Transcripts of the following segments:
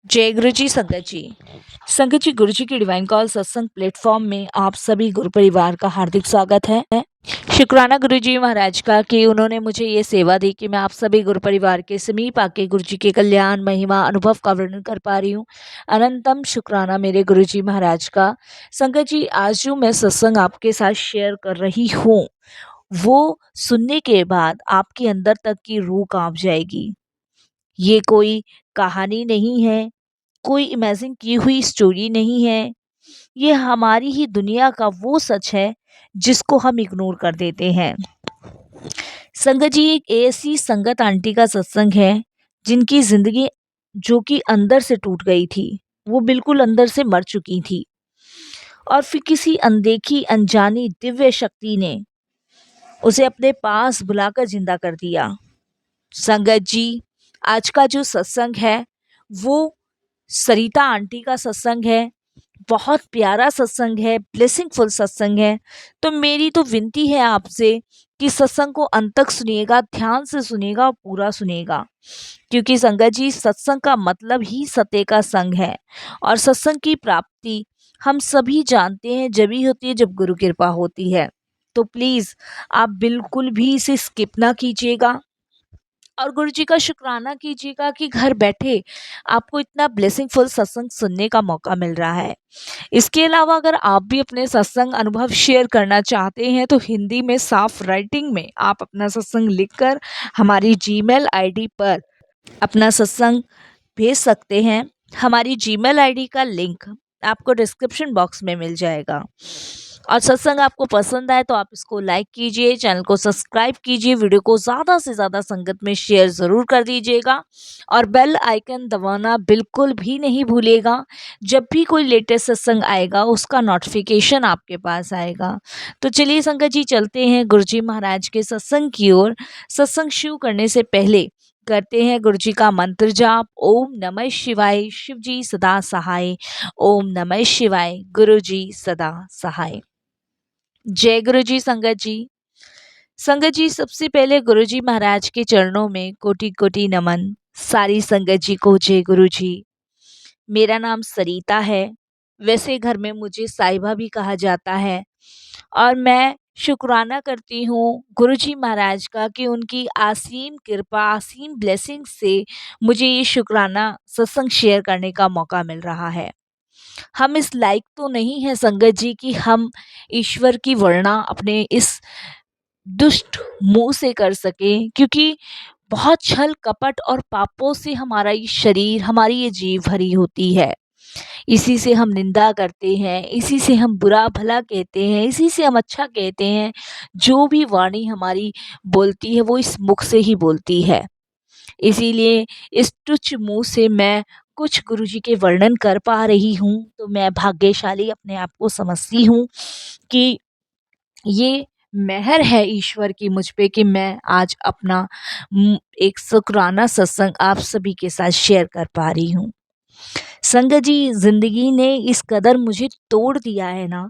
जय गुरु जी संगत जी। संगत जी, गुरु जी की डिवाइन कॉल सत्संग प्लेटफॉर्म में आप सभी गुरु परिवार का हार्दिक स्वागत है। शुक्राना गुरु जी महाराज का कि उन्होंने मुझे ये सेवा दी कि मैं आप सभी गुरु परिवार के समीप आके गुरु जी के कल्याण महिमा अनुभव का वर्णन कर पा रही हूँ। अनंतम शुक्राना मेरे गुरु जी महाराज का। संगत जी, आज जो मैं सत्संग आपके साथ शेयर कर रही हूँ वो सुनने के बाद आपके अंदर तक की रूह कांप जाएगी। ये कोई कहानी नहीं है, कोई इमेजिन की हुई स्टोरी नहीं है। ये हमारी ही दुनिया का वो सच है जिसको हम इग्नोर कर देते हैं। संगत जी, एक ऐसी संगत आंटी का सत्संग है जिनकी जिंदगी जो कि अंदर से टूट गई थी। वो बिल्कुल अंदर से मर चुकी थी और फिर किसी अनदेखी अनजानी दिव्य शक्ति ने उसे अपने पास बुलाकर जिंदा कर दिया। संगत जी, आज का जो सत्संग है वो सरिता आंटी का सत्संग है। बहुत प्यारा सत्संग है, ब्लेसिंगफुल सत्संग है। तो मेरी तो विनती है आपसे कि सत्संग को अंत तक सुनिएगा, ध्यान से सुनिएगा और पूरा सुनिएगा, क्योंकि संगत जी, सत्संग का मतलब ही सत्य का संग है और सत्संग की प्राप्ति हम सभी जानते हैं जब ही होती है जब गुरु कृपा होती है। तो प्लीज आप बिल्कुल भी इसे स्किप ना कीजिएगा और गुरु जी का शुक्राना कीजिएगा कि घर बैठे आपको इतना ब्लेसिंगफुल सत्संग सुनने का मौका मिल रहा है। इसके अलावा अगर आप भी अपने सत्संग अनुभव शेयर करना चाहते हैं तो हिंदी में साफ राइटिंग में आप अपना सत्संग लिखकर हमारी जीमेल आईडी पर अपना सत्संग भेज सकते हैं। हमारी जीमेल आईडी का लिंक आपको डिस्क्रिप्शन बॉक्स में मिल जाएगा। और सत्संग आपको पसंद आए तो आप इसको लाइक कीजिए, चैनल को सब्सक्राइब कीजिए, वीडियो को ज़्यादा से ज़्यादा संगत में शेयर ज़रूर कर दीजिएगा और बेल आइकन दबाना बिल्कुल भी नहीं भूलिएगा। जब भी कोई लेटेस्ट सत्संग आएगा उसका नोटिफिकेशन आपके पास आएगा। तो चलिए संगत जी, चलते हैं गुरु जी महाराज के सत्संग की ओर। सत्संग शुरू करने से पहले करते हैं गुरु जी का मंत्र जाप। ओम नमः शिवाय, शिव जी सदा सहाय। ओम नमः शिवाय, गुरु जी सदा सहाय। जय गुरु जी संगत जी। संगत जी, सबसे पहले गुरु जी महाराज के चरणों में कोटि कोटि नमन। सारी संगत जी को जय गुरु जी। मेरा नाम सरिता है, वैसे घर में मुझे साहिबा भी कहा जाता है और मैं शुक्राना करती हूँ गुरु जी महाराज का कि उनकी असीम कृपा, असीम ब्लेसिंग से मुझे ये शुक्राना सत्संग शेयर करने का मौका मिल रहा है। हम इस लायक तो नहीं है संगत जी कि हम ईश्वर की वर्णना अपने इस दुष्ट मुंह से कर सकें, क्योंकि बहुत छल कपट और पापों से हमारा ये शरीर, हमारी ये जीव भरी होती है। इसी से हम निंदा करते हैं, इसी से हम बुरा भला कहते हैं, इसी से हम अच्छा कहते हैं। जो भी वाणी हमारी बोलती है वो इस मुख से ही बोलती है। इसीलिए इस तुच्छ मुंह से मैं कुछ गुरुजी के वर्णन कर पा रही हूँ तो मैं भाग्यशाली अपने आप को समझती हूँ कि ये मेहर है ईश्वर की मुझ पे कि मैं आज अपना एक शुक्राना सत्संग आप सभी के साथ शेयर कर पा रही हूँ। संगत जी, जिंदगी ने इस कदर मुझे तोड़ दिया है ना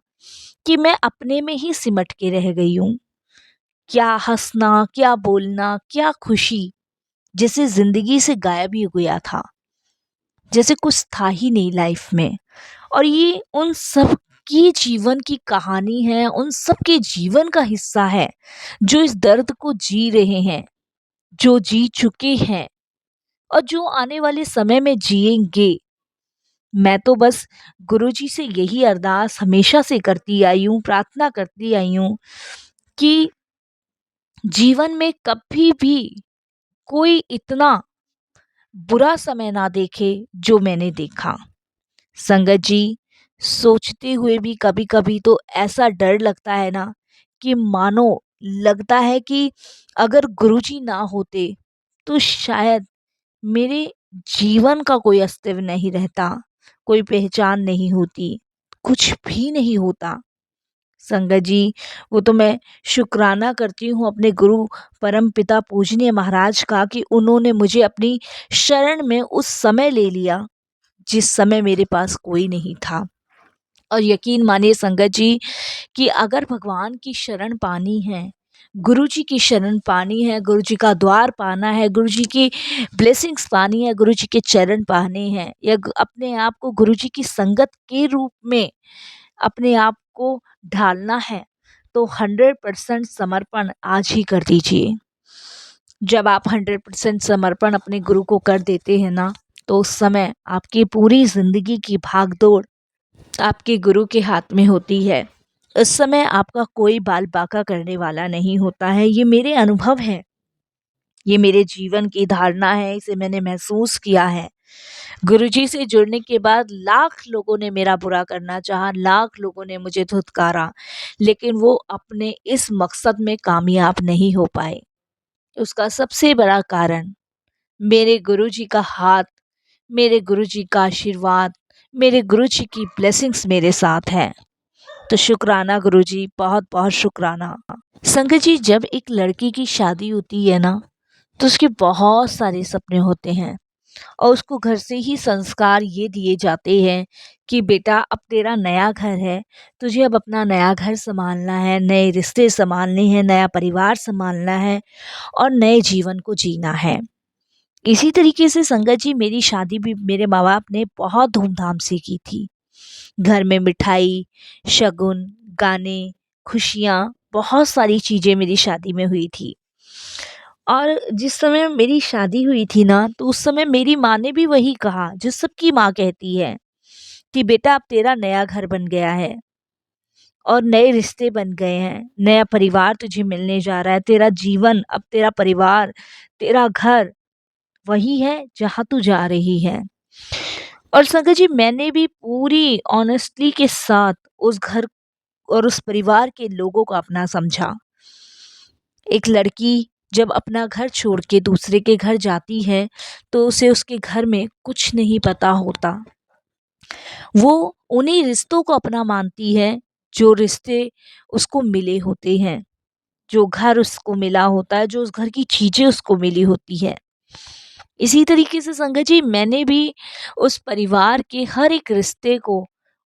कि मैं अपने में ही सिमट के रह गई हूँ। क्या हंसना, क्या बोलना, क्या खुशी, जैसे जिंदगी से गायब ही हो गया था, जैसे कुछ था ही नहीं लाइफ में। और ये उन सब की जीवन की कहानी है, उन सब के जीवन का हिस्सा है जो इस दर्द को जी रहे हैं, जो जी चुके हैं और जो आने वाले समय में जिएंगे। मैं तो बस गुरुजी से यही अरदास हमेशा से करती आई हूँ, प्रार्थना करती आई हूँ कि जीवन में कभी भी कोई इतना बुरा समय ना देखे जो मैंने देखा। संगत जी, सोचते हुए भी कभी कभी तो ऐसा डर लगता है ना कि मानो लगता है कि अगर गुरुजी ना होते तो शायद मेरे जीवन का कोई अस्तित्व नहीं रहता, कोई पहचान नहीं होती, कुछ भी नहीं होता। संगत जी, वो तो मैं शुक्राना करती हूँ अपने गुरु परम पिता पूजनीय महाराज का कि उन्होंने मुझे अपनी शरण में उस समय ले लिया जिस समय मेरे पास कोई नहीं था। और यकीन मानिए संगत जी कि अगर भगवान की शरण पानी है, गुरुजी की शरण पानी है, गुरुजी का द्वार पाना है, गुरुजी की ब्लेसिंग्स पानी है, गुरुजी के चरण पाने हैं, या अपने आप को गुरुजी की संगत के रूप में अपने आप को ढालना है, तो 100% समर्पण आज ही कर दीजिए। जब आप 100% समर्पण अपने गुरु को कर देते हैं ना, तो उस समय आपकी पूरी ज़िंदगी की भाग-दौड़ आपके गुरु के हाथ में होती है। उस समय आपका कोई बाल बांका करने वाला नहीं होता है। ये मेरे अनुभव हैं, ये मेरे जीवन की धारणा है, इसे मैंने महसूस किया है। गुरुजी से जुड़ने के बाद लाख लोगों ने मेरा बुरा करना चाहा, लाख लोगों ने मुझे धुतकारा, लेकिन वो अपने इस मकसद में कामयाब नहीं हो पाए। उसका सबसे बड़ा कारण मेरे गुरुजी का हाथ, मेरे गुरुजी का आशीर्वाद, मेरे गुरुजी की ब्लेसिंग्स मेरे साथ है। तो शुक्राना गुरुजी, बहुत बहुत शुक्राना। संगत जी, जब एक लड़की की शादी होती है ना, तो उसके बहुत सारे सपने होते हैं, और उसको घर से ही संस्कार ये दिए जाते हैं कि बेटा, अब तेरा नया घर है, तुझे अब अपना नया घर संभालना है, नए रिश्ते संभालने हैं, नया परिवार संभालना है और नए जीवन को जीना है। इसी तरीके से संगत जी, मेरी शादी भी मेरे माँ बाप ने बहुत धूमधाम से की थी। घर में मिठाई, शगुन, गाने, खुशियाँ, बहुत सारी चीज़ें मेरी शादी में हुई थी। और जिस समय मेरी शादी हुई थी ना, तो उस समय मेरी माँ ने भी वही कहा जो सबकी माँ कहती है कि बेटा, अब तेरा नया घर बन गया है और नए रिश्ते बन गए हैं, नया परिवार तुझे मिलने जा रहा है, तेरा जीवन, अब तेरा परिवार, तेरा घर वही है जहाँ तू जा रही है। और संगत जी, मैंने भी पूरी ऑनेस्टली के साथ उस घर और उस परिवार के लोगों को अपना समझा। एक लड़की जब अपना घर छोड़ के दूसरे के घर जाती है, तो उसे उसके घर में कुछ नहीं पता होता। वो उन्हीं रिश्तों को अपना मानती है जो रिश्ते उसको मिले होते हैं, जो घर उसको मिला होता है, जो उस घर की चीज़ें उसको मिली होती है। इसी तरीके से संगत जी, मैंने भी उस परिवार के हर एक रिश्ते को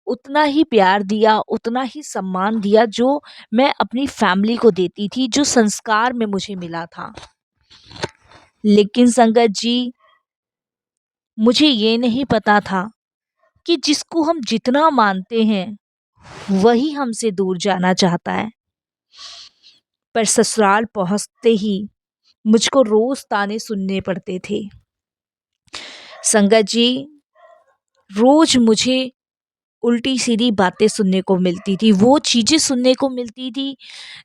उतना ही प्यार दिया, उतना ही सम्मान दिया जो मैं अपनी फैमिली को देती थी, जो संस्कार में मुझे मिला था। लेकिन संगत जी, मुझे ये नहीं पता था कि जिसको हम जितना मानते हैं, वही हमसे दूर जाना चाहता है। पर ससुराल पहुँचते ही मुझको रोज़ ताने सुनने पड़ते थे। संगत जी, रोज़ मुझे उल्टी-सीधी बातें सुनने को मिलती थी, वो चीज़ें सुनने को मिलती थी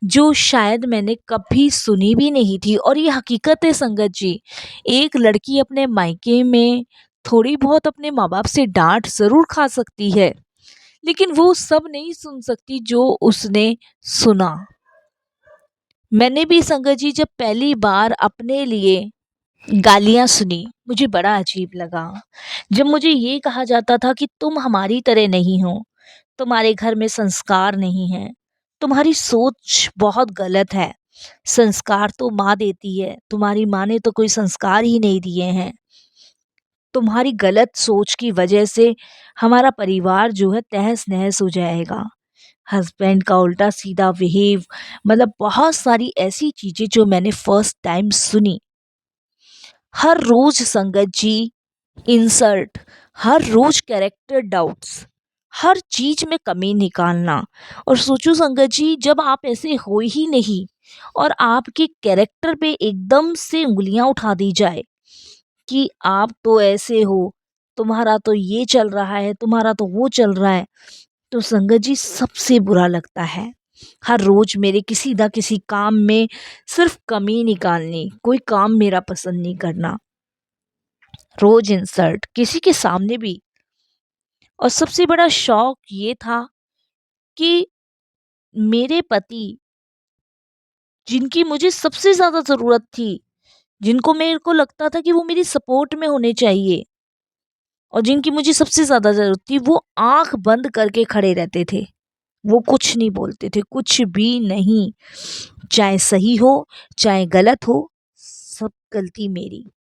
जो शायद मैंने कभी सुनी भी नहीं थी। और ये हकीकत है संगत जी, एक लड़की अपने मायके में थोड़ी बहुत अपने माँ-बाप से डाँट ज़रूर खा सकती है, लेकिन वो सब नहीं सुन सकती जो उसने सुना। मैंने भी संगत जी, जब पहली बार अपने लिए गालियाँ सुनी, मुझे बड़ा अजीब लगा। जब मुझे ये कहा जाता था कि तुम हमारी तरह नहीं हो, तुम्हारे घर में संस्कार नहीं है, तुम्हारी सोच बहुत गलत है, संस्कार तो माँ देती है, तुम्हारी माँ ने तो कोई संस्कार ही नहीं दिए हैं, तुम्हारी गलत सोच की वजह से हमारा परिवार जो है तहस नहस हो जाएगा। हस्बैंड का उल्टा सीधा बिहेव, मतलब बहुत सारी ऐसी चीज़ें जो मैंने फर्स्ट टाइम सुनी। हर रोज़ संगत जी इंसल्ट, हर रोज़ कैरेक्टर डाउट्स, हर चीज़ में कमी निकालना। और सोचो संगत जी, जब आप ऐसे हो ही नहीं और आपके कैरेक्टर पे एकदम से उँगलियाँ उठा दी जाए कि आप तो ऐसे हो, तुम्हारा तो ये चल रहा है, तुम्हारा तो वो चल रहा है, तो संगत जी सबसे बुरा लगता है। हर रोज़ मेरे किसी ना किसी काम में सिर्फ़ कमी निकालनी, कोई काम मेरा पसंद नहीं करना। रोज़ इंसल्ट, किसी के सामने भी। और सबसे बड़ा शौक ये था कि मेरे पति, जिनकी मुझे सबसे ज़्यादा ज़रूरत थी, जिनको मेरे को लगता था कि वो मेरी सपोर्ट में होने चाहिए और जिनकी मुझे सबसे ज़्यादा ज़रूरत थी, वो आँख बंद करके खड़े रहते थे। वो कुछ नहीं बोलते थे, कुछ भी नहीं। चाहे सही हो, चाहे गलत हो, सब गलती मेरी।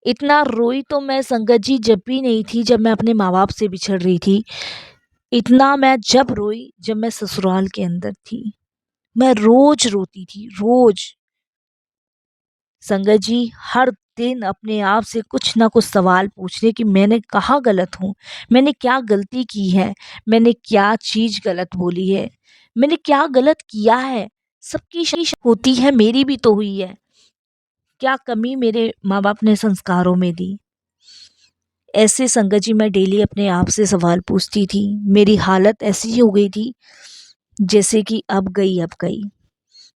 इतना रोई तो मैं संगत जी जब भी नहीं थी जब मैं अपने माँ-बाप से बिछड़ रही थी। इतना मैं जब रोई जब मैं ससुराल के अंदर थी। मैं रोज रोती थी, रोज। संगत जी, हर दिन अपने आप से कुछ ना कुछ सवाल पूछने कि मैंने कहाँ गलत हूँ, मैंने क्या गलती की है, मैंने क्या चीज गलत बोली है, मैंने क्या गलत किया है। सबकी होती है, मेरी भी तो हुई है। क्या कमी मेरे माँ बाप ने संस्कारों में दी। ऐसे संगत जी मैं डेली अपने आप से सवाल पूछती थी। मेरी हालत ऐसी हो गई थी जैसे कि अब गई अब गई।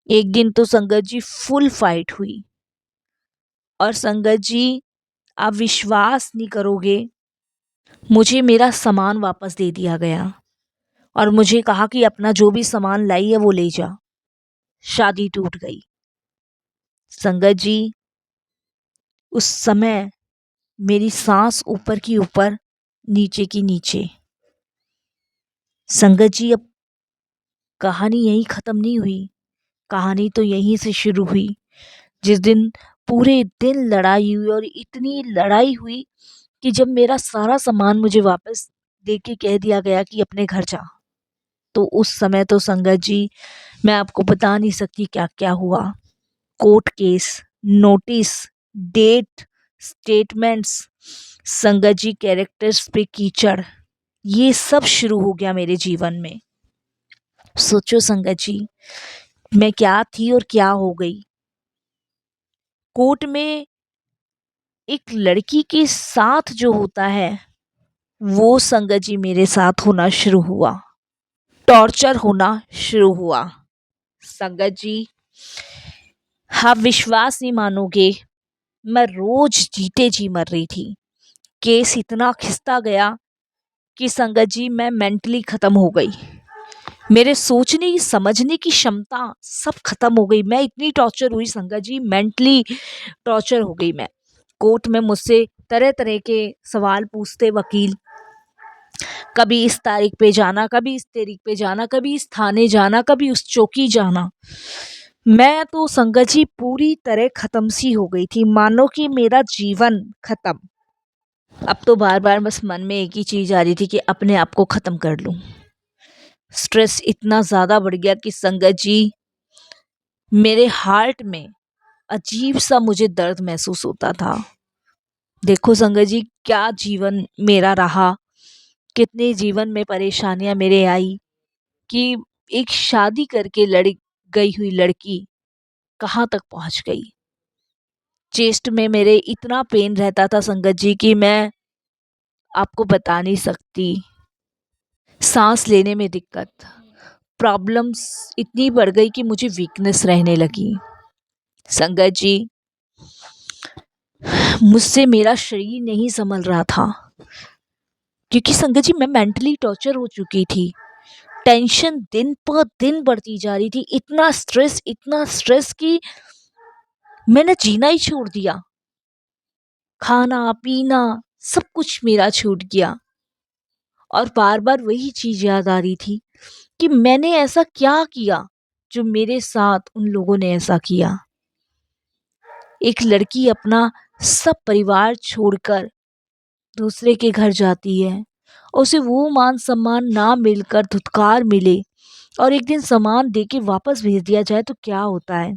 एक दिन तो संगत जी फुल फाइट हुई। और संगत जी, आप विश्वास नहीं करोगे, मुझे मेरा सामान वापस दे दिया गया और मुझे कहा कि अपना जो भी सामान लाई है वो ले जा। शादी टूट गई। संगत जी, उस समय मेरी सांस ऊपर की ऊपर, नीचे की नीचे। संगत जी, अब कहानी यहीं ख़त्म नहीं हुई। कहानी तो यहीं से शुरू हुई। जिस दिन पूरे दिन लड़ाई हुई, और इतनी लड़ाई हुई कि जब मेरा सारा सामान मुझे वापस दे के कह दिया गया कि अपने घर जा, तो उस समय तो संगत जी मैं आपको बता नहीं सकती क्या क्या हुआ। Court case, notice, date, statements, संगत जी कैरेक्टर्स पे कीचड़, ये सब शुरू हो गया मेरे जीवन में। सोचो संगत जी, मैं क्या थी और क्या हो गई। कोर्ट में एक लड़की के साथ जो होता है, वो संगत जी मेरे साथ होना शुरू हुआ। टॉर्चर होना शुरू हुआ। संगत जी, आप विश्वास नहीं मानोगे, मैं रोज जीते जी मर रही थी। केस इतना खिंचता गया कि संगत जी मैं मेंटली खत्म हो गई। मेरे सोचने की समझने की क्षमता सब खत्म हो गई। मैं इतनी टॉर्चर हुई संगत जी, मेंटली टॉर्चर हो गई मैं। कोर्ट में मुझसे तरह तरह के सवाल पूछते वकील। कभी इस तारीख पे जाना, कभी इस तारीख पे जाना, कभी इस थाने जाना, कभी उस चौकी जाना। मैं तो संगत जी पूरी तरह खत्म सी हो गई थी, मानो कि मेरा जीवन खत्म। अब तो बार बार बस मन में एक ही चीज आ रही थी कि अपने आप को खत्म कर लूं। स्ट्रेस इतना ज्यादा बढ़ गया कि संगत जी मेरे हार्ट में अजीब सा मुझे दर्द महसूस होता था। देखो संगत जी, क्या जीवन मेरा रहा, कितने जीवन में परेशानियां मेरे आई कि एक शादी करके गई हुई लड़की कहाँ तक पहुंच गई। चेस्ट में मेरे इतना पेन रहता था संगत जी कि मैं आपको बता नहीं सकती। सांस लेने में दिक्कत, प्रॉब्लम्स इतनी बढ़ गई कि मुझे वीकनेस रहने लगी। संगत जी, मुझसे मेरा शरीर नहीं संभल रहा था, क्योंकि संगत जी मैं मेंटली टॉर्चर हो चुकी थी। टेंशन दिन पर दिन बढ़ती जा रही थी। इतना स्ट्रेस कि मैंने जीना ही छोड़ दिया। खाना पीना सब कुछ मेरा छूट गया। और बार बार वही चीज याद आ रही थी कि मैंने ऐसा क्या किया जो मेरे साथ उन लोगों ने ऐसा किया। एक लड़की अपना सब परिवार छोड़कर दूसरे के घर जाती है, उसे वो मान सम्मान ना मिलकर धुतकार मिले, और एक दिन सामान देके वापस भेज दिया जाए तो क्या होता है।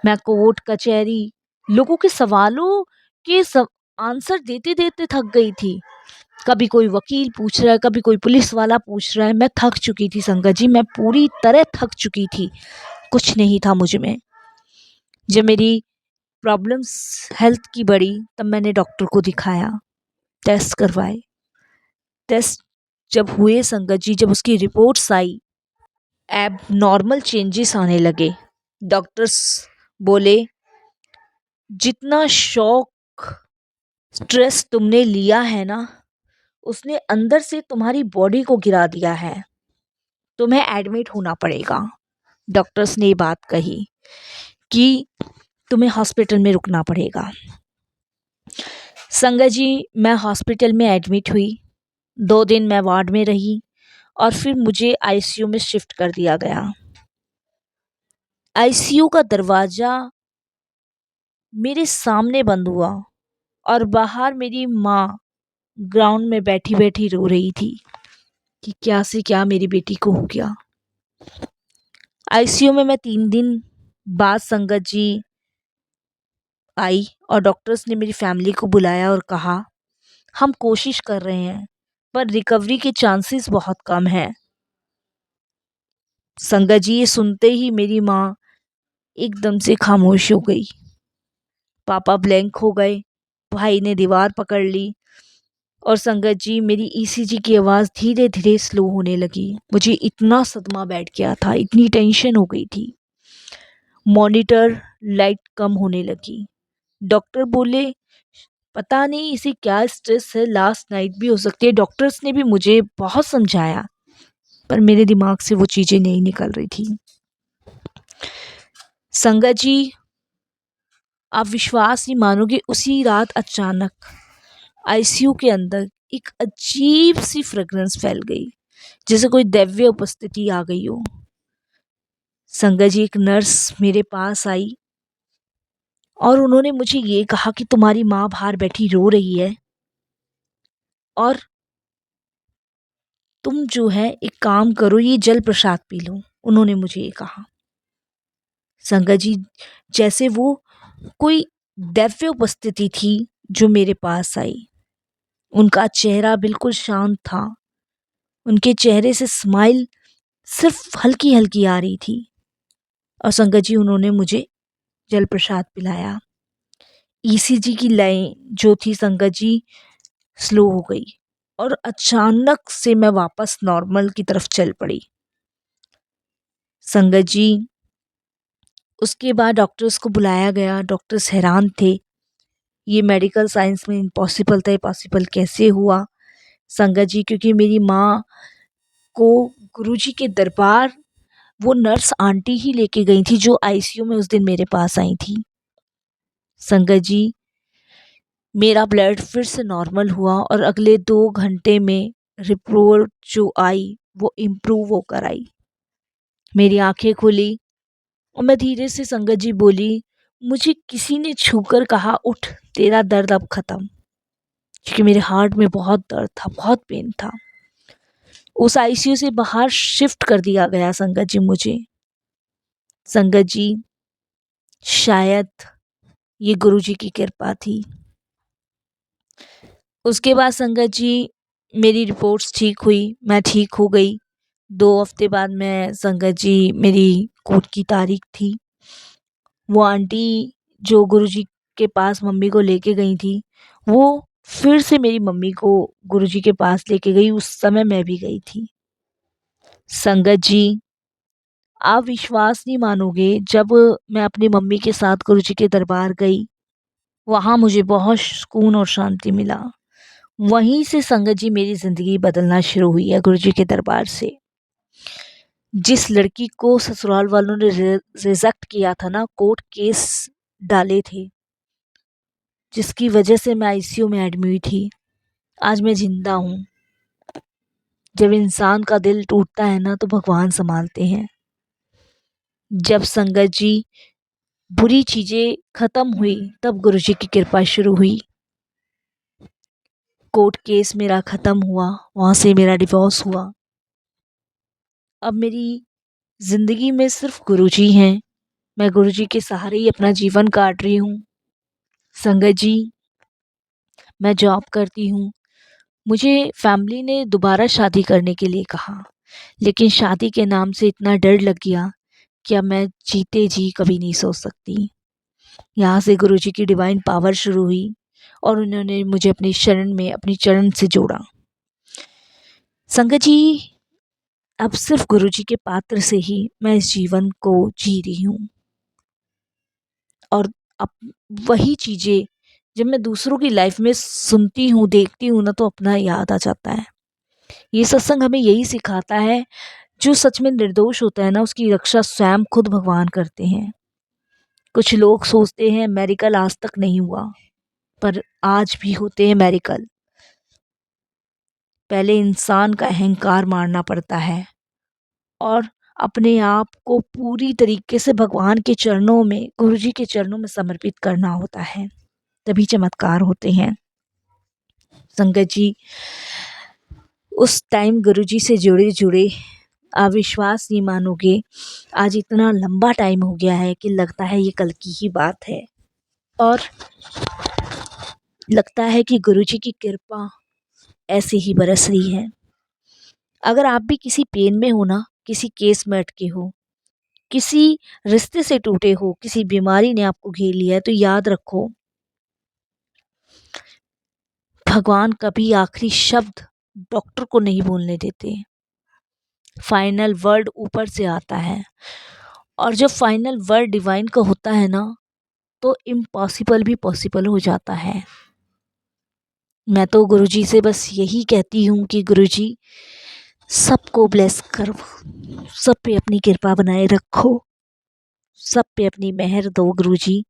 मैं कोर्ट कचहरी लोगों के सवालों के आंसर देते देते थक गई थी। कभी कोई वकील पूछ रहा है, कभी कोई पुलिस वाला पूछ रहा है। मैं थक चुकी थी संगत जी, मैं पूरी तरह थक चुकी थी। कुछ नहीं था मुझ में। जब मेरी प्रॉब्लम्स हेल्थ की बढ़ी, तब मैंने डॉक्टर को दिखाया, टेस्ट करवाए। टेस्ट जब हुए संगत जी, जब उसकी रिपोर्ट्स आई, एब नॉर्मल चेंजेस आने लगे। डॉक्टर्स बोले, जितना शौक स्ट्रेस तुमने लिया है ना, उसने अंदर से तुम्हारी बॉडी को गिरा दिया है, तुम्हें एडमिट होना पड़ेगा। डॉक्टर्स ने ये बात कही कि तुम्हें हॉस्पिटल में रुकना पड़ेगा। संगत जी, मैं हॉस्पिटल में एडमिट हुई। 2 दिन मैं वार्ड में रही और फिर मुझे आईसीयू में शिफ्ट कर दिया गया। आईसीयू का दरवाज़ा मेरे सामने बंद हुआ और बाहर मेरी माँ ग्राउंड में बैठी बैठी रो रही थी कि क्या से क्या मेरी बेटी को हो गया। आईसीयू में मैं 3 दिन बाद संगत जी आई और डॉक्टर्स ने मेरी फैमिली को बुलाया और कहा, हम कोशिश कर रहे हैं पर रिकवरी के चांसेस बहुत कम हैं। संगत जी ये सुनते ही मेरी माँ एकदम से खामोश हो गई। पापा ब्लैंक हो गए, भाई ने दीवार पकड़ ली और संगत जी मेरी ईसीजी की आवाज़ धीरे धीरे स्लो होने लगी। मुझे इतना सदमा बैठ गया था, इतनी टेंशन हो गई थी। मॉनिटर लाइट कम होने लगी। डॉक्टर बोले पता नहीं इसे क्या स्ट्रेस है, लास्ट नाइट भी हो सकती है। डॉक्टर्स ने भी मुझे बहुत समझाया पर मेरे दिमाग से वो चीज़ें नहीं निकल रही थी। संगत जी आप विश्वास नहीं मानोगे, उसी रात अचानक आईसीयू के अंदर एक अजीब सी फ्रेग्रेंस फैल गई, जैसे कोई दैवीय उपस्थिति आ गई हो। संगत जी एक नर्स मेरे पास आई और उन्होंने मुझे ये कहा कि तुम्हारी माँ बाहर बैठी रो रही है और तुम जो है एक काम करो, ये जल प्रसाद पी लो। उन्होंने मुझे ये कहा। संगत जी जैसे वो कोई दैवीय उपस्थिति थी जो मेरे पास आई। उनका चेहरा बिल्कुल शांत था, उनके चेहरे से स्माइल सिर्फ हल्की हल्की आ रही थी और संगत जी उन्होंने मुझे जल प्रसाद पिलाया। ईसीजी की लाइन जो थी संगत जी स्लो हो गई और अचानक से मैं वापस नॉर्मल की तरफ चल पड़ी। संगत जी उसके बाद डॉक्टर्स को बुलाया गया। डॉक्टर्स हैरान थे, ये मेडिकल साइंस में इम्पॉसिबल था, ये पॉसिबल कैसे हुआ। संगत जी क्योंकि मेरी माँ को गुरुजी के दरबार वो नर्स आंटी ही लेके गई थी जो आईसीयू में उस दिन मेरे पास आई थी। संगत जी मेरा ब्लड फिर से नॉर्मल हुआ और अगले 2 घंटे में रिपोर्ट जो आई वो इम्प्रूव होकर आई। मेरी आंखें खुली और मैं धीरे से संगत जी बोली, मुझे किसी ने छूकर कहा उठ, तेरा दर्द अब खत्म। क्योंकि मेरे हार्ट में बहुत दर्द था, बहुत पेन था। उस आईसीयू से बाहर शिफ्ट कर दिया गया संगत जी मुझे। संगत जी शायद ये गुरुजी की कृपा थी। उसके बाद संगत जी मेरी रिपोर्ट्स ठीक हुई, मैं ठीक हो गई। 2 हफ्ते बाद मैं संगत जी मेरी कोर्ट की तारीख थी। वो आंटी जो गुरुजी के पास मम्मी को लेके गई थी, वो फिर से मेरी मम्मी को गुरुजी के पास लेके गई। उस समय मैं भी गई थी। संगत जी आप विश्वास नहीं मानोगे, जब मैं अपनी मम्मी के साथ गुरुजी के दरबार गई, वहाँ मुझे बहुत सुकून और शांति मिला। वहीं से संगत जी मेरी ज़िंदगी बदलना शुरू हुई है गुरुजी के दरबार से। जिस लड़की को ससुराल वालों ने रिजेक्ट किया था ना, कोर्ट केस डाले थे, जिसकी वजह से मैं आईसीयू में एडमिट थी, आज मैं जिंदा हूँ। जब इंसान का दिल टूटता है ना तो भगवान संभालते हैं। जब संगत जी बुरी चीज़ें ख़त्म हुई तब गुरुजी की कृपा शुरू हुई। कोर्ट केस मेरा ख़त्म हुआ, वहाँ से मेरा डिवोर्स हुआ। अब मेरी ज़िंदगी में सिर्फ गुरुजी हैं। मैं गुरुजी के सहारे ही अपना जीवन काट रही हूँ। संगत जी मैं जॉब करती हूँ। मुझे फैमिली ने दोबारा शादी करने के लिए कहा, लेकिन शादी के नाम से इतना डर लग गया कि अब मैं जीते जी कभी नहीं सोच सकती। यहाँ से गुरुजी की डिवाइन पावर शुरू हुई और उन्होंने मुझे अपनी शरण में अपनी चरण से जोड़ा। संगत जी अब सिर्फ गुरुजी के पात्र से ही मैं इस जीवन को जी रही हूँ और अब वही चीज़ें जब मैं दूसरों की लाइफ में सुनती हूँ, देखती हूँ ना, तो अपना याद आ जाता है। ये सत्संग हमें यही सिखाता है, जो सच में निर्दोष होता है ना, उसकी रक्षा स्वयं खुद भगवान करते हैं। कुछ लोग सोचते हैं मेडिकल आज तक नहीं हुआ, पर आज भी होते हैं मेडिकल। पहले इंसान का अहंकार मारना पड़ता है और अपने आप को पूरी तरीके से भगवान के चरणों में, गुरुजी के चरणों में समर्पित करना होता है, तभी चमत्कार होते हैं। संगत जी उस टाइम गुरुजी से जुड़े जुड़े आप विश्वास नहीं मानोगे, आज इतना लंबा टाइम हो गया है कि लगता है ये कल की ही बात है। और लगता है कि गुरुजी की कृपा ऐसे ही बरस रही है। अगर आप भी किसी पेन में हो ना, किसी केस में अटके हो, किसी रिश्ते से टूटे हो, किसी बीमारी ने आपको घेर लिया है, तो याद रखो, भगवान कभी आखिरी शब्द डॉक्टर को नहीं बोलने देते। फाइनल वर्ड ऊपर से आता है, और जब फाइनल वर्ड डिवाइन का होता है ना, तो इम्पॉसिबल भी पॉसिबल हो जाता है। मैं तो गुरुजी से बस यही कहती हूँ कि गुरुजी सबको ब्लेस करो, सब पे अपनी कृपा बनाए रखो, सब पे अपनी मेहर दो गुरुजी,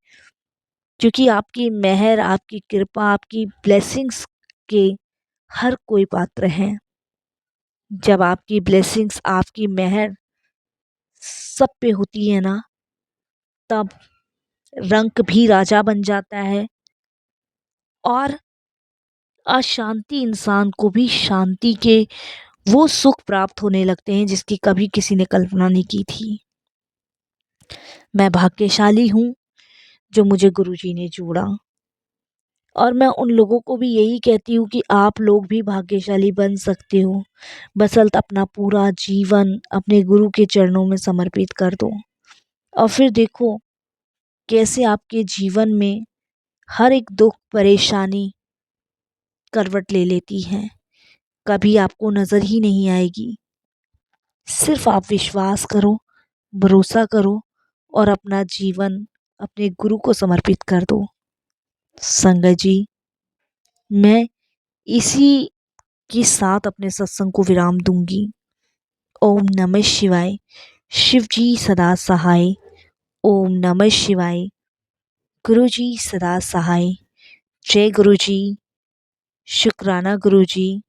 क्योंकि आपकी मेहर, आपकी कृपा, आपकी ब्लेसिंग्स के हर कोई पात्र है। जब आपकी ब्लेसिंग्स, आपकी मेहर सब पे होती है ना, तब रंक भी राजा बन जाता है, और अशांति इंसान को भी शांति के वो सुख प्राप्त होने लगते हैं जिसकी कभी किसी ने कल्पना नहीं की थी। मैं भाग्यशाली हूँ जो मुझे गुरुजी ने जोड़ा, और मैं उन लोगों को भी यही कहती हूँ कि आप लोग भी भाग्यशाली बन सकते हो, बसल्त अपना पूरा जीवन अपने गुरु के चरणों में समर्पित कर दो, और फिर देखो कैसे आपके जीवन में हर एक दुख परेशानी करवट ले लेती है, कभी आपको नज़र ही नहीं आएगी। सिर्फ आप विश्वास करो, भरोसा करो, और अपना जीवन अपने गुरु को समर्पित कर दो। संगत जी, मैं इसी के साथ अपने सत्संग को विराम दूंगी। ओम नमः शिवाय। शिव जी सदा सहाय। ओम नमः शिवाय। गुरु जी सदा सहाय। जय गुरु जी। शुक्राना गुरु जी।